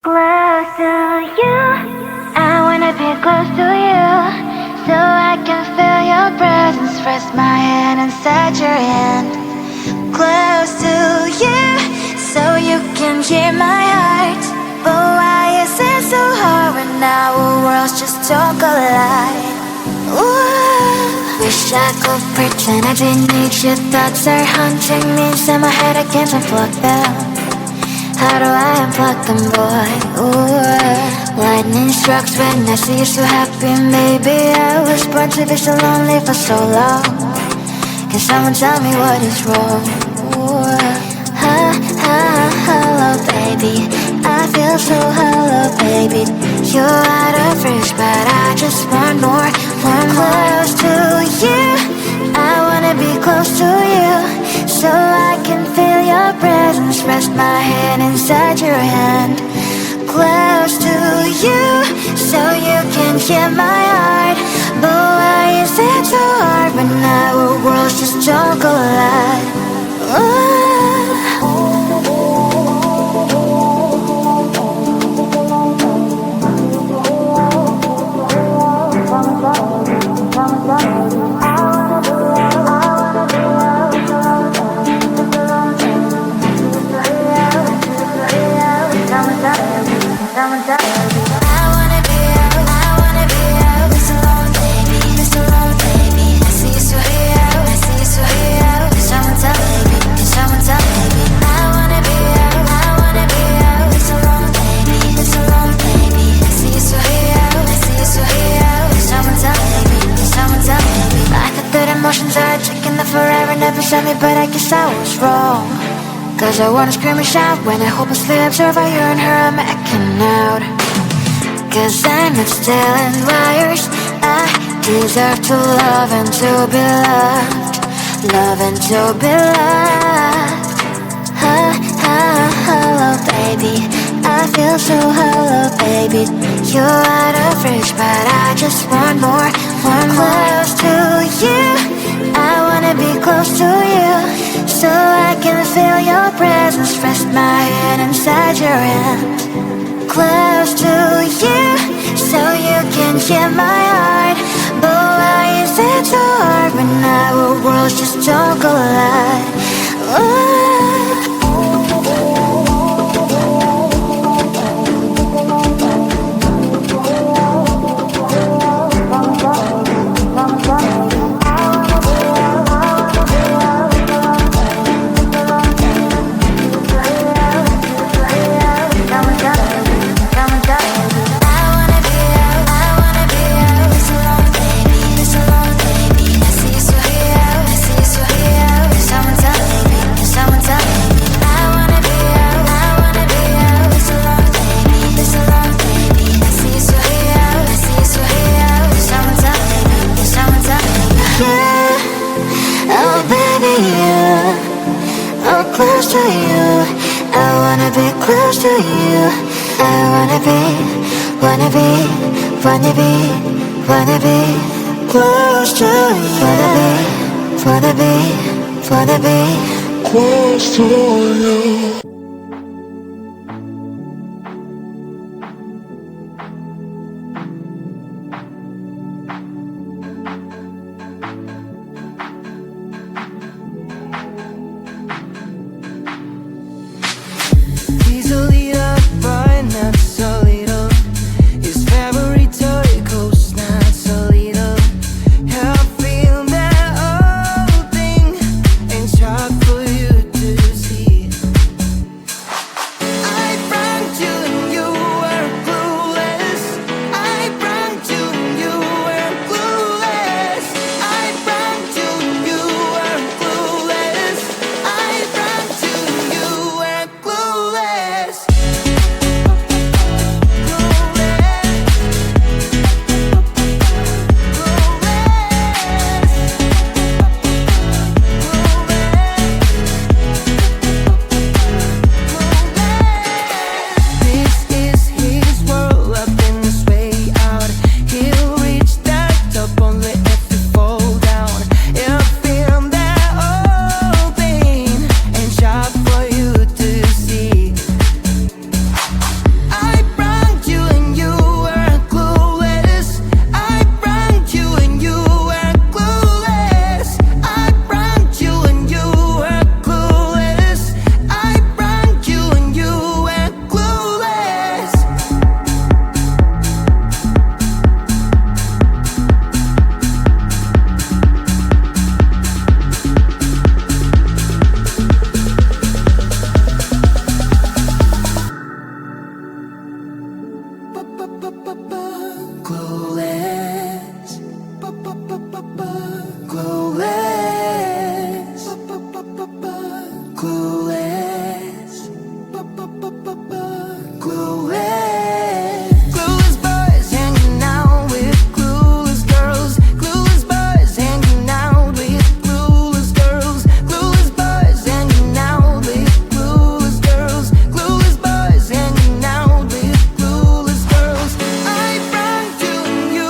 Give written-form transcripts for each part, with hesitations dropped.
Close to you, I wanna be close to you, so I can feel your presence. Rest my hand inside your hand. Close to you, so you can hear my heart. But why is it so hard when our worlds just don't collide? Ooh, wish I could pretend I didn't need you. Thoughts are haunting me, inside my head I can't unplug them. How do I unplug them, boy? Ooh, lightning strikes when I see you so happy. Maybe I was born to be so lonely for so long. Can someone tell me what is wrong? Ooh, hello, baby. I feel so hollow, baby. You're out of reach, but I just want more, close to you. I wanna be close to you, so I can feel your presence. Rest my hand inside your hand. Close to you, so you can hear my heart. But why is it so hard when our worlds just don't collide? Ooh. Emotions are taking the forever, never sent me, but I guess I was wrong. Cause I wanna scream and shout when I hopelessly observe how you and her I'm acting out. Cause I'm not stealing wires, I deserve to love and to be loved. Love and to be loved. Hello, baby. I feel so hollow, baby. You're out of reach, but I just want more, close to you. I wanna be close to you, so I can feel your presence. Rest my hand inside your hand. Close to you, so you can hear my heart. But why is it so hard when our worlds just don't collide? Ooh. Close to you, I wanna be close to you. I wanna be close to you. Wanna be close to you. Clueless. Clueless. Clueless. Clueless. Clueless boys hanging out with clueless girls. Clueless boys hanging out with clueless girls. Clueless boys hanging out with clueless girls. Clueless boys hanging out with clueless girls. I run to you,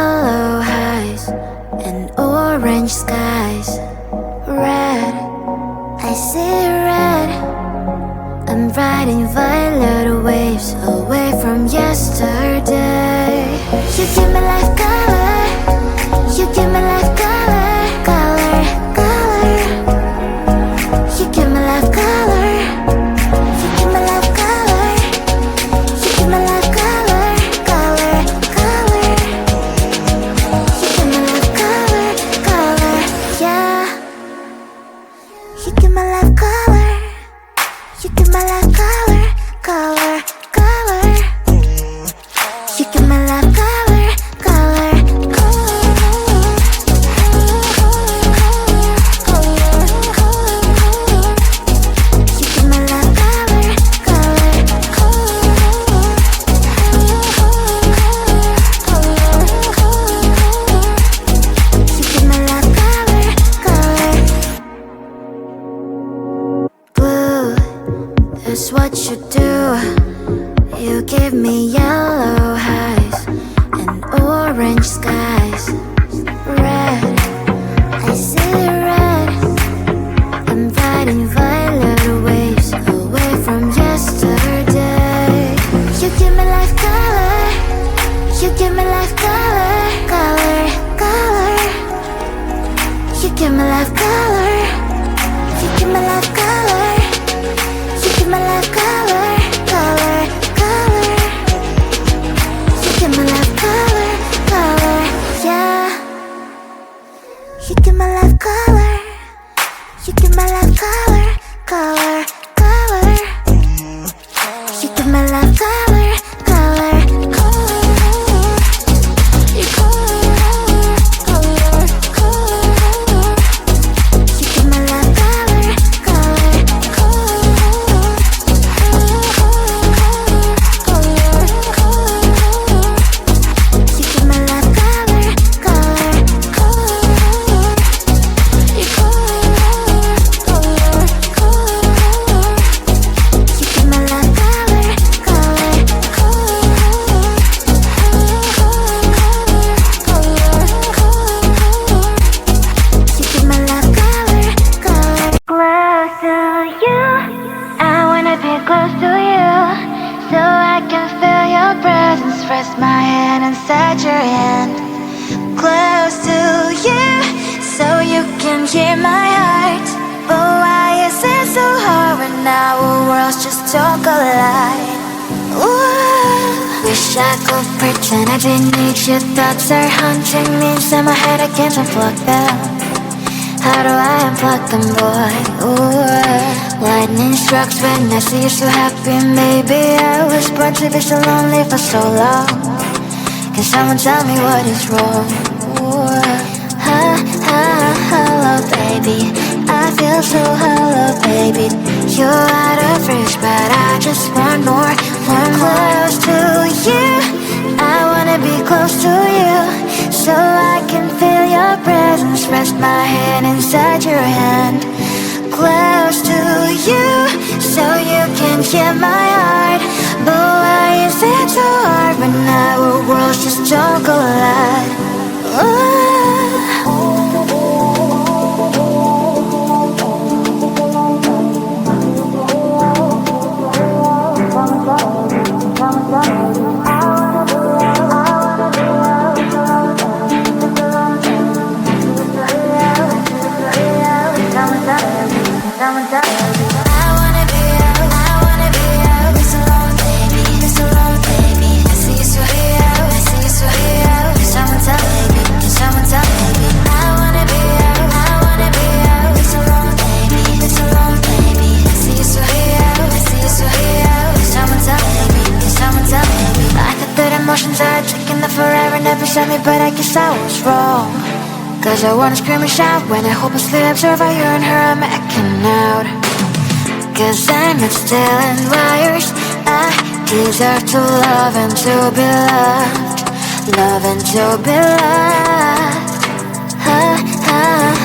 yellow highs and orange skies. Red, I see red. I'm riding violet waves away from yesterday. You give me life color, you give me life color, color, color. You give me life color, you give me life color, you give me life color, color, color. You give me life color, color, yeah. You give me life color, you give me life color, color, color. You give me life color, color, you give me life color, color, you give me life color, color. Blue is what you do. You give me yellow highs and orange skies. Red, I see red. I'm riding violet waves away from yesterday. You give me life color, you give me life color, color, color. You give me life color, you give me life color, you give me life color, color, color. You give me life color, color, yeah. You give me life color, you give me life color, color, color. You give me life color, color, color. You color, color, color. You give me life color, color, color. You give me life color, color, color. You color, color, color. You give me life color, color, you give me life color, color. Close to you, I wanna be close to you, so I can feel your presence. Rest my hand inside your hand. Close to you, so you can hear my heart. But why is it so hard when our worlds just don't collide? Ooh. Wish I could pretend I didn't need you. Thoughts are haunting me inside my head. I can't unplug them. How do I unplug them, boy? Ooh. Lightning strikes when I see you so happy. Maybe I was born to be so lonely for so long. Can someone tell me what is wrong? Ooh. Hello, baby. I feel so hollow, baby. You're out of reach, but I just want more, want more. Close to you, I wanna be close to you, so I can feel your presence. Rest my hand inside your hand. Close to you, so you can hear my heart. But why is it so hard when our worlds just don't collide? Ooh. Emotions are taking the forever, never saw me, but I guess I was wrong. Cause I wanna scream and shout when I hopelessly observe how you and her are making out. Cause I'm not still in wires. I deserve to love and to be loved, love and to be loved.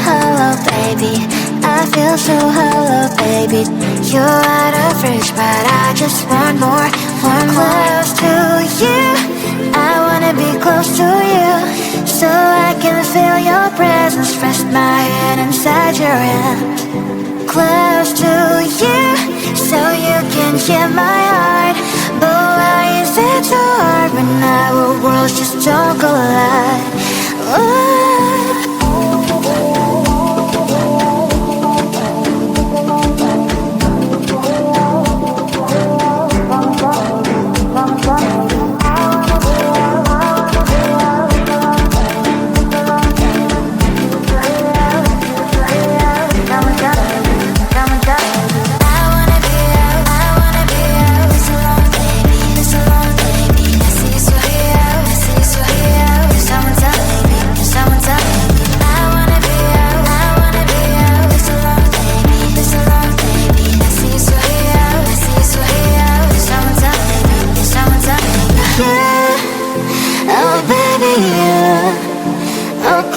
Hello, baby. I feel so hollow, baby. You're out of reach, but I just want more, want more. Close to you, I wanna be close to you, so I can feel your presence. Rest my hand inside your hand. Close to you, so you can hear my heart. But why is it so hard when our worlds just don't collide?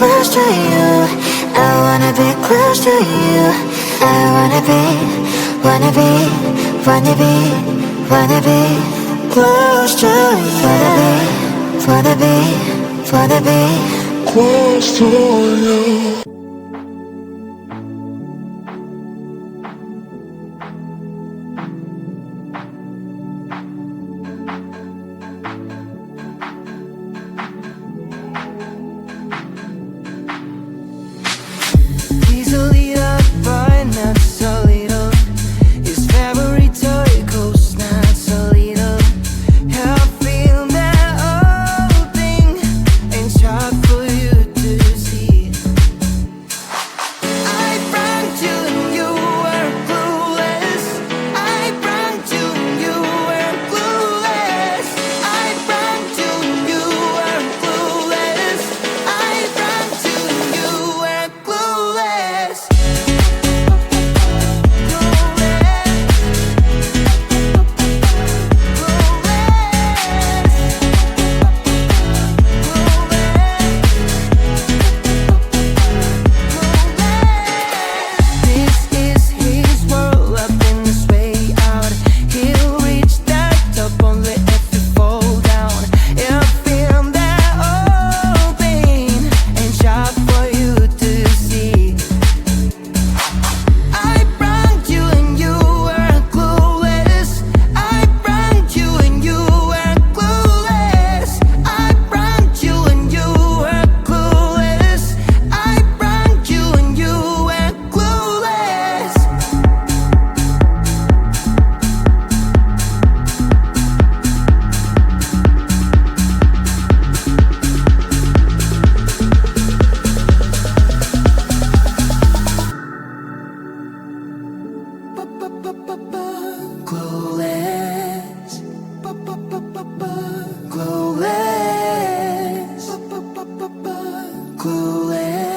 Close to you, I wanna be close to you. I wanna be close to you. Wanna be close to you. Easily up by not so little. His favorite toy costs not so little. I feel that whole thing ain't hard for you to see. I pranked you and you were clueless. I pranked you and you were clueless. I pranked you and you were clueless. I pranked you and you were clueless. This is his world, I've been this way out. He'll reach that top only if you fall down. I feel that whole pain ain't sharp for you to see. I pranked you and you were clueless. I pranked you and you were clueless. I pranked you and you were clueless. I pranked you and you were clueless. Clueless. Clueless. Clueless.